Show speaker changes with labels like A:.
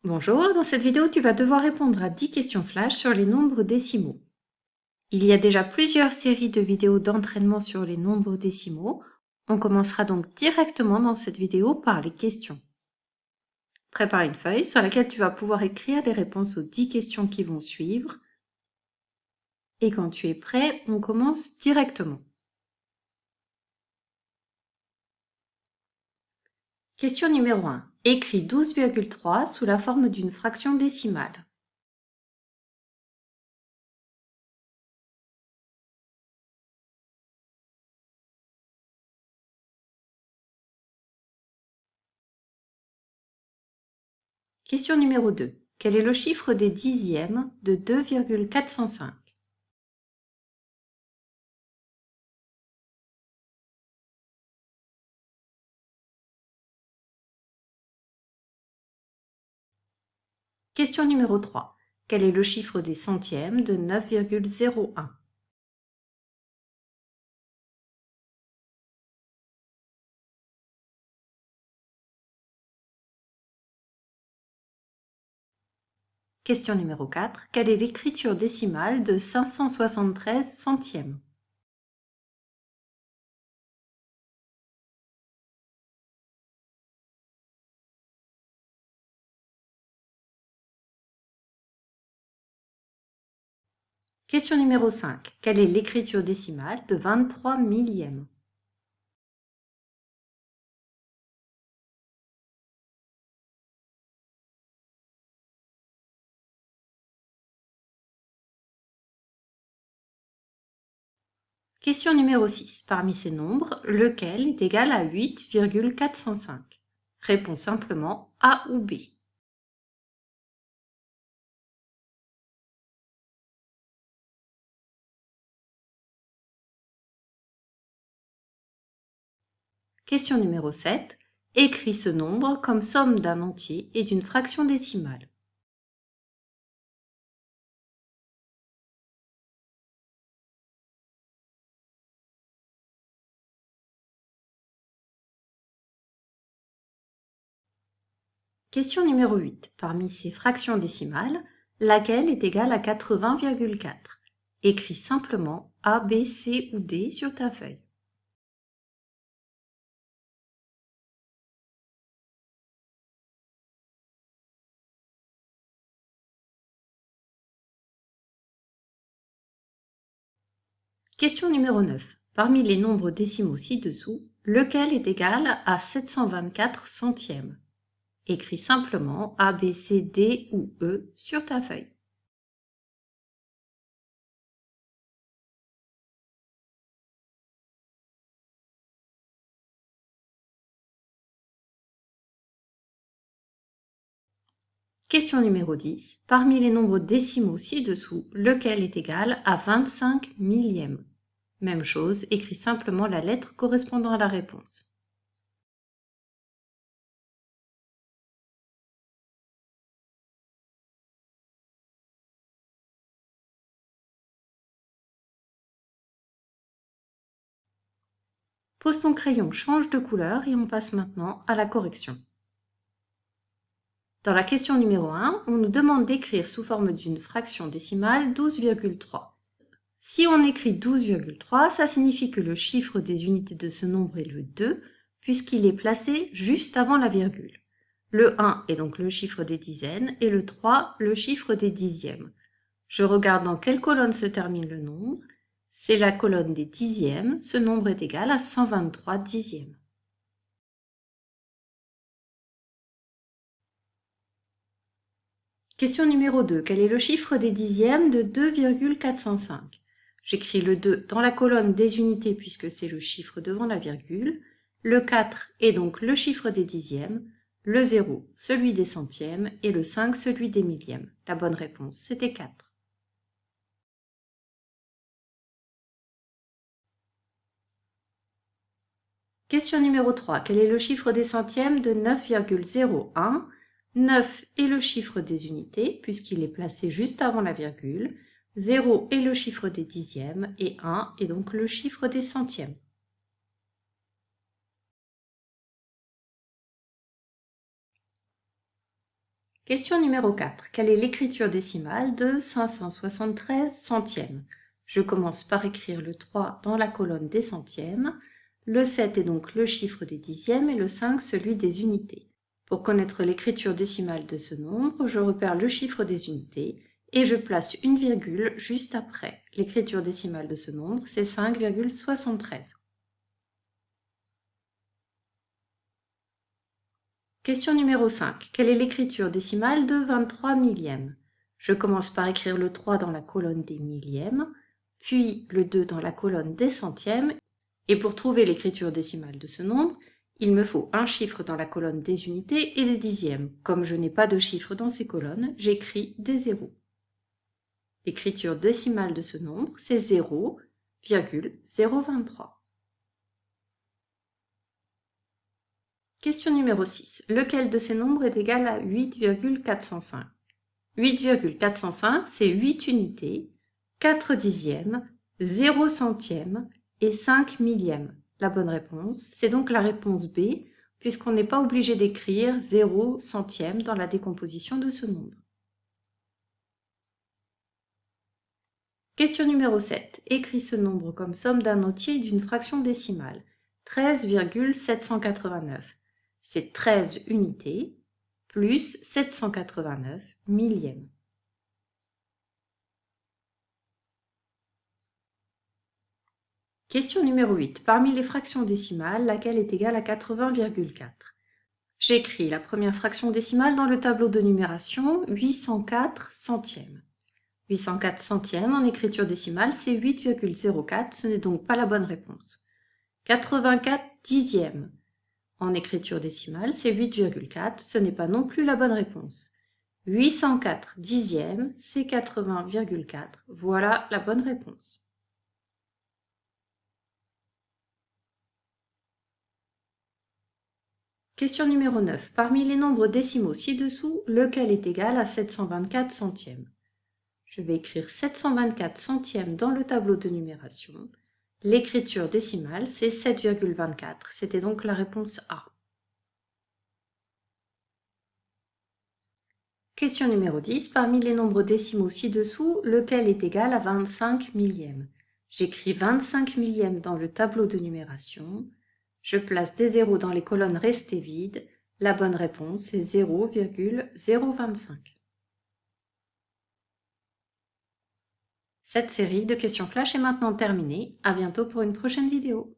A: Bonjour, dans cette vidéo, tu vas devoir répondre à 10 questions flash sur les nombres décimaux. Il y a déjà plusieurs séries de vidéos d'entraînement sur les nombres décimaux. On commencera donc directement dans cette vidéo par les questions. Prépare une feuille sur laquelle tu vas pouvoir écrire les réponses aux 10 questions qui vont suivre. Et quand tu es prêt, on commence directement. Question numéro 1. Écris 12,3 sous la forme d'une fraction décimale. Question numéro 2. Quel est le chiffre des dixièmes de 2,405? Question numéro 3. Quel est le chiffre des centièmes de 9,01? Question numéro 4. Quelle est l'écriture décimale de 573 centièmes? Question numéro 5. Quelle est l'écriture décimale de 23 millièmes? Question numéro 6. Parmi ces nombres, lequel est égal à 8,405? Réponds simplement A ou B. Question numéro 7. Écris ce nombre comme somme d'un entier et d'une fraction décimale. Question numéro 8. Parmi ces fractions décimales, laquelle est égale à 80,4? Écris simplement A, B, C ou D sur ta feuille. Question numéro 9. Parmi les nombres décimaux ci-dessous, lequel est égal à 724 centièmes? Écris simplement A, B, C, D ou E sur ta feuille. Question numéro 10. Parmi les nombres décimaux ci-dessous, lequel est égal à 25 millièmes? Même chose, écris simplement la lettre correspondant à la réponse. Pose ton crayon, change de couleur et on passe maintenant à la correction. Dans la question numéro 1, on nous demande d'écrire sous forme d'une fraction décimale 12,3. Si on écrit 12,3, ça signifie que le chiffre des unités de ce nombre est le 2, puisqu'il est placé juste avant la virgule. Le 1 est donc le chiffre des dizaines et le 3 le chiffre des dixièmes. Je regarde dans quelle colonne se termine le nombre. C'est la colonne des dixièmes. Ce nombre est égal à 123 dixièmes. Question numéro 2. Quel est le chiffre des dixièmes de 2,405? J'écris le 2 dans la colonne des unités puisque c'est le chiffre devant la virgule. Le 4 est donc le chiffre des dixièmes. Le 0, celui des centièmes. Et le 5, celui des millièmes. La bonne réponse, c'était 4. Question numéro 3. Quel est le chiffre des centièmes de 9,01? 9 est le chiffre des unités, puisqu'il est placé juste avant la virgule. 0 est le chiffre des dixièmes et 1 est donc le chiffre des centièmes. Question numéro 4. Quelle est l'écriture décimale de 573 centièmes? Je commence par écrire le 3 dans la colonne des centièmes. Le 7 est donc le chiffre des dixièmes et le 5 celui des unités. Pour connaître l'écriture décimale de ce nombre, je repère le chiffre des unités et je place une virgule juste après. L'écriture décimale de ce nombre, c'est 5,73. Question numéro 5. Quelle est l'écriture décimale de 23 millièmes? Je commence par écrire le 3 dans la colonne des millièmes, puis le 2 dans la colonne des centièmes. Et pour trouver l'écriture décimale de ce nombre, il me faut un chiffre dans la colonne des unités et des dixièmes. Comme je n'ai pas de chiffre dans ces colonnes, j'écris des zéros. L'écriture décimale de ce nombre, c'est 0,023. Question numéro 6. Lequel de ces nombres est égal à 8,405? 8,405, c'est 8 unités, 4 dixièmes, 0 centièmes et 5 millièmes. La bonne réponse, c'est donc la réponse B, puisqu'on n'est pas obligé d'écrire 0 centième dans la décomposition de ce nombre. Question numéro 7. Écris ce nombre comme somme d'un entier et d'une fraction décimale. 13,789. C'est 13 unités plus 789 millièmes. Question numéro 8. Parmi les fractions décimales, laquelle est égale à 80,4? J'écris la première fraction décimale dans le tableau de numération, 804 centièmes. 804 centièmes en écriture décimale, c'est 8,04, ce n'est donc pas la bonne réponse. 84 dixièmes en écriture décimale, c'est 8,4, ce n'est pas non plus la bonne réponse. 804 dixièmes, c'est 80,4, voilà la bonne réponse. Question numéro 9. Parmi les nombres décimaux ci-dessous, lequel est égal à 724 centièmes? Je vais écrire 724 centièmes dans le tableau de numération. L'écriture décimale, c'est 7,24. C'était donc la réponse A. Question numéro 10. Parmi les nombres décimaux ci-dessous, lequel est égal à 25 millièmes? J'écris 25 millièmes dans le tableau de numération. Je place des zéros dans les colonnes restées vides. La bonne réponse est 0,025. Cette série de questions flash est maintenant terminée. À bientôt pour une prochaine vidéo.